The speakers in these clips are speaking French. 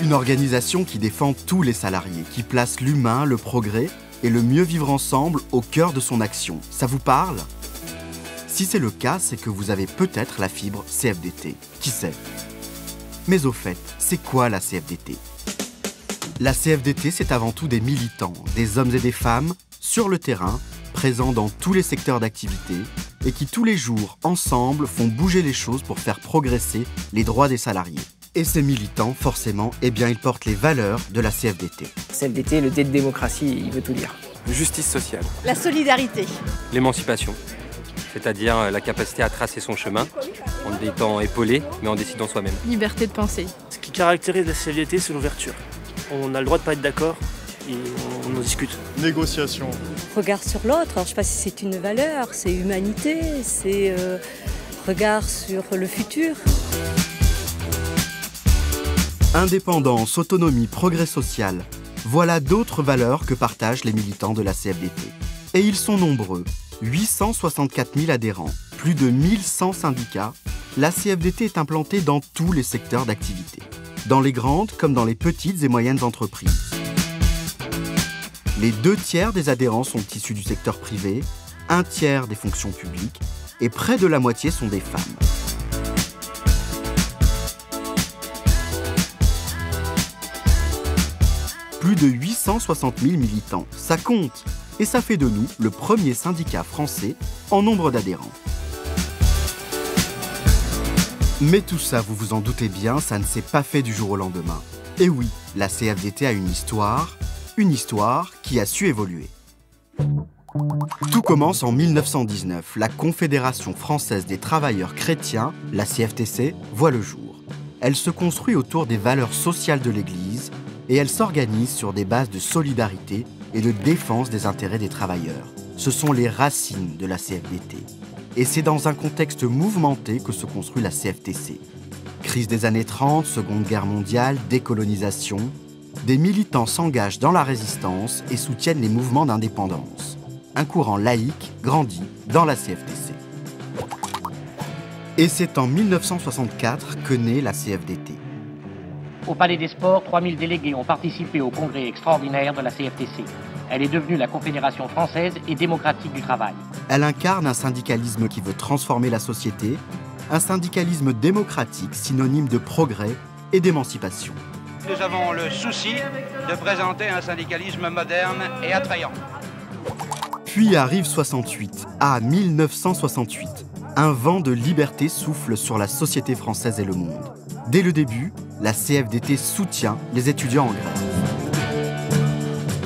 Une organisation qui défend tous les salariés, qui place l'humain, le progrès et le mieux vivre ensemble au cœur de son action. Ça vous parle? Si c'est le cas, c'est que vous avez peut-être la fibre CFDT. Qui sait? Mais au fait, c'est quoi la CFDT? La CFDT, c'est avant tout des militants, des hommes et des femmes, sur le terrain, présents dans tous les secteurs d'activité, et qui tous les jours, ensemble, font bouger les choses pour faire progresser les droits des salariés. Et ces militants, forcément, eh bien, ils portent les valeurs de la CFDT. CFDT, le D de démocratie, il veut tout dire. Justice sociale. La solidarité. L'émancipation, c'est-à-dire la capacité à tracer son chemin, en étant épaulé, mais en décidant soi-même. Liberté de penser. Ce qui caractérise la CFDT, c'est l'ouverture. On a le droit de pas être d'accord et on en discute. Négociation. Regard sur l'autre, alors je sais pas si c'est une valeur, c'est humanité, c'est regard sur le futur. Indépendance, autonomie, progrès social, voilà d'autres valeurs que partagent les militants de la CFDT. Et ils sont nombreux, 864 000 adhérents, plus de 1100 syndicats. La CFDT est implantée dans tous les secteurs d'activité, dans les grandes comme dans les petites et moyennes entreprises. Les 2/3 des adhérents sont issus du secteur privé, 1/3 des fonctions publiques et près de la moitié sont des femmes. Plus de 860 000 militants, ça compte! Et ça fait de nous le premier syndicat français en nombre d'adhérents. Mais tout ça, vous vous en doutez bien, ça ne s'est pas fait du jour au lendemain. Et oui, la CFDT a une histoire qui a su évoluer. Tout commence en 1919. La Confédération française des travailleurs chrétiens, la CFTC, voit le jour. Elle se construit autour des valeurs sociales de l'Église et elle s'organise sur des bases de solidarité et de défense des intérêts des travailleurs. Ce sont les racines de la CFDT. Et c'est dans un contexte mouvementé que se construit la CFTC. Crise des années 30, Seconde Guerre mondiale, décolonisation. Des militants s'engagent dans la résistance et soutiennent les mouvements d'indépendance. Un courant laïque grandit dans la CFTC. Et c'est en 1964 que naît la CFDT. Au Palais des Sports, 3000 délégués ont participé au congrès extraordinaire de la CFTC. Elle est devenue la Confédération française et démocratique du travail. Elle incarne un syndicalisme qui veut transformer la société, un syndicalisme démocratique synonyme de progrès et d'émancipation. Nous avons le souci de présenter un syndicalisme moderne et attrayant. Puis arrive 68, 1968. Un vent de liberté souffle sur la société française et le monde. Dès le début, la CFDT soutient les étudiants en grève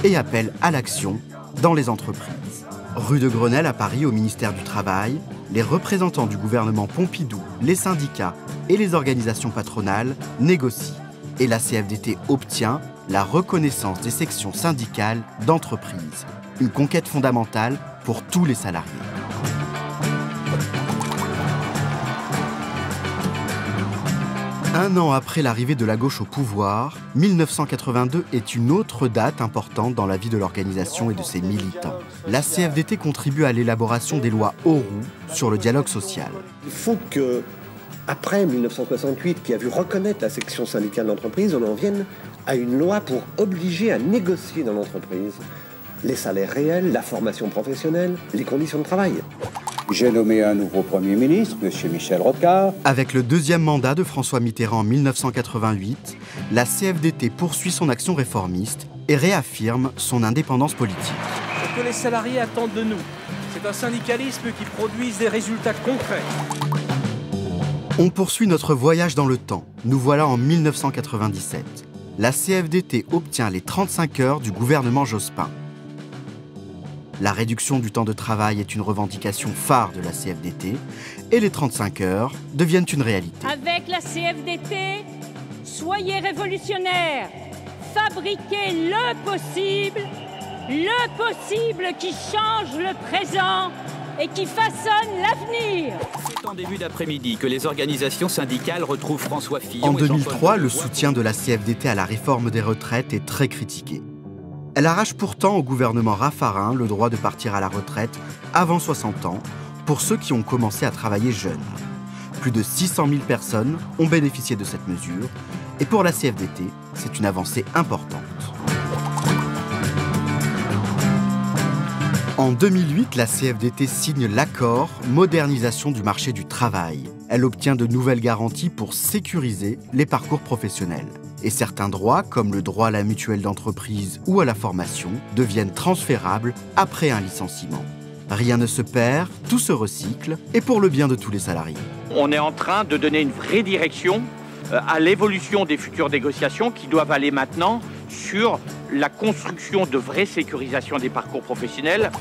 et appelle à l'action dans les entreprises. Rue de Grenelle à Paris, au ministère du Travail, les représentants du gouvernement Pompidou, les syndicats et les organisations patronales négocient. Et la CFDT obtient la reconnaissance des sections syndicales d'entreprise. Une conquête fondamentale pour tous les salariés. Un an après l'arrivée de la gauche au pouvoir, 1982 est une autre date importante dans la vie de l'organisation et de ses militants. La CFDT contribue à l'élaboration des lois Auroux sur le dialogue social. Il faut que, après 1968, qui a vu reconnaître la section syndicale d'entreprise, on en vienne à une loi pour obliger à négocier dans l'entreprise les salaires réels, la formation professionnelle, les conditions de travail. J'ai nommé un nouveau Premier ministre, M. Michel Rocard. Avec le deuxième mandat de François Mitterrand en 1988, la CFDT poursuit son action réformiste et réaffirme son indépendance politique. Ce que les salariés attendent de nous, c'est un syndicalisme qui produise des résultats concrets. On poursuit notre voyage dans le temps. Nous voilà en 1997. La CFDT obtient les 35 heures du gouvernement Jospin. La réduction du temps de travail est une revendication phare de la CFDT et les 35 heures deviennent une réalité. Avec la CFDT, soyez révolutionnaires, fabriquez le possible qui change le présent et qui façonne l'avenir. C'est en début d'après-midi que les organisations syndicales retrouvent François Fillon. En 2003, le soutien de la CFDT à la réforme des retraites est très critiqué. Elle arrache pourtant au gouvernement Raffarin le droit de partir à la retraite avant 60 ans pour ceux qui ont commencé à travailler jeunes. Plus de 600 000 personnes ont bénéficié de cette mesure. Et pour la CFDT, c'est une avancée importante. En 2008, la CFDT signe l'accord Modernisation du marché du travail. Elle obtient de nouvelles garanties pour sécuriser les parcours professionnels. Et certains droits, comme le droit à la mutuelle d'entreprise ou à la formation, deviennent transférables après un licenciement. Rien ne se perd, tout se recycle, et pour le bien de tous les salariés. On est en train de donner une vraie direction à l'évolution des futures négociations qui doivent aller maintenant sur la construction de vraies sécurisations des parcours professionnels.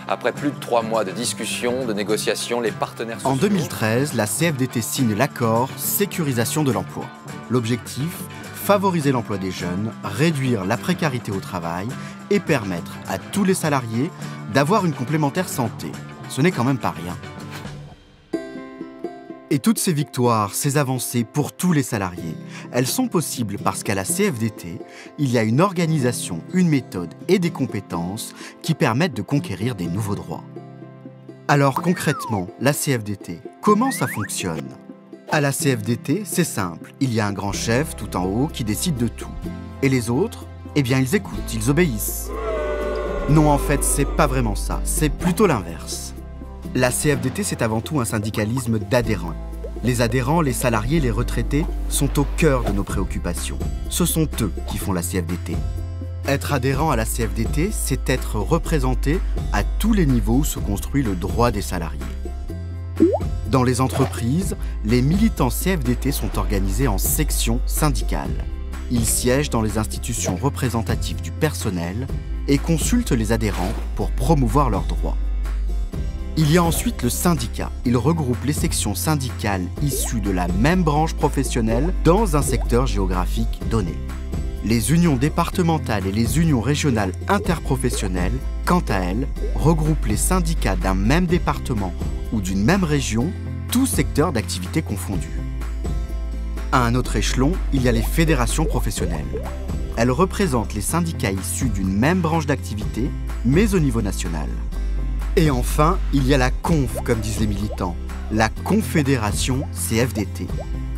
Après plus de 3 mois de discussions, de négociations, les partenaires sociaux... En 2013, la CFDT signe l'accord Sécurisation de l'emploi. L'objectif, favoriser l'emploi des jeunes, réduire la précarité au travail et permettre à tous les salariés d'avoir une complémentaire santé. Ce n'est quand même pas rien. Et toutes ces victoires, ces avancées pour tous les salariés, elles sont possibles parce qu'à la CFDT, il y a une organisation, une méthode et des compétences qui permettent de conquérir des nouveaux droits. Alors concrètement, la CFDT, comment ça fonctionne ? À la CFDT, c'est simple, il y a un grand chef tout en haut qui décide de tout. Et les autres, eh bien ils écoutent, ils obéissent. Non, en fait, c'est pas vraiment ça, c'est plutôt l'inverse. La CFDT, c'est avant tout un syndicalisme d'adhérents. Les adhérents, les salariés, les retraités sont au cœur de nos préoccupations. Ce sont eux qui font la CFDT. Être adhérent à la CFDT, c'est être représenté à tous les niveaux où se construit le droit des salariés. Dans les entreprises, les militants CFDT sont organisés en sections syndicales. Ils siègent dans les institutions représentatives du personnel et consultent les adhérents pour promouvoir leurs droits. Il y a ensuite le syndicat. Il regroupe les sections syndicales issues de la même branche professionnelle dans un secteur géographique donné. Les unions départementales et les unions régionales interprofessionnelles, quant à elles, regroupent les syndicats d'un même département ou d'une même région, tous secteurs d'activité confondus. À un autre échelon, il y a les fédérations professionnelles. Elles représentent les syndicats issus d'une même branche d'activité, mais au niveau national. Et enfin, il y a la conf, comme disent les militants, la Confédération CFDT.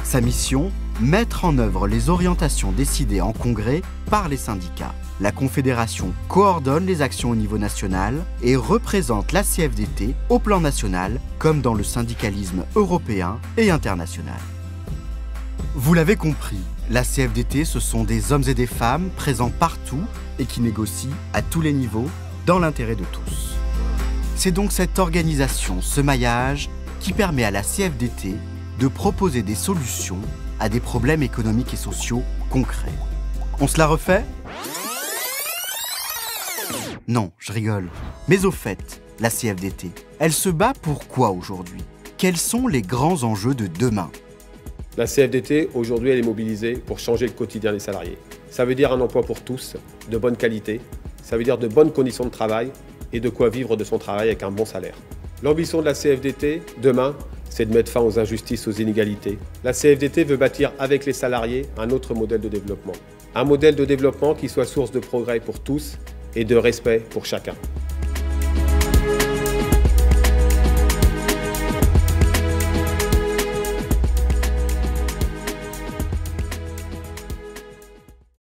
Sa mission, mettre en œuvre les orientations décidées en congrès par les syndicats. La Confédération coordonne les actions au niveau national et représente la CFDT au plan national, comme dans le syndicalisme européen et international. Vous l'avez compris, la CFDT, ce sont des hommes et des femmes présents partout et qui négocient à tous les niveaux dans l'intérêt de tous. C'est donc cette organisation, ce maillage, qui permet à la CFDT de proposer des solutions à des problèmes économiques et sociaux concrets. On se la refait ? Non, je rigole. Mais au fait, la CFDT, elle se bat pour quoi aujourd'hui ? Quels sont les grands enjeux de demain ? La CFDT, aujourd'hui, elle est mobilisée pour changer le quotidien des salariés. Ça veut dire un emploi pour tous, de bonne qualité. Ça veut dire de bonnes conditions de travail et de quoi vivre de son travail avec un bon salaire. L'ambition de la CFDT, demain, c'est de mettre fin aux injustices, aux inégalités. La CFDT veut bâtir avec les salariés un autre modèle de développement. Un modèle de développement qui soit source de progrès pour tous et de respect pour chacun.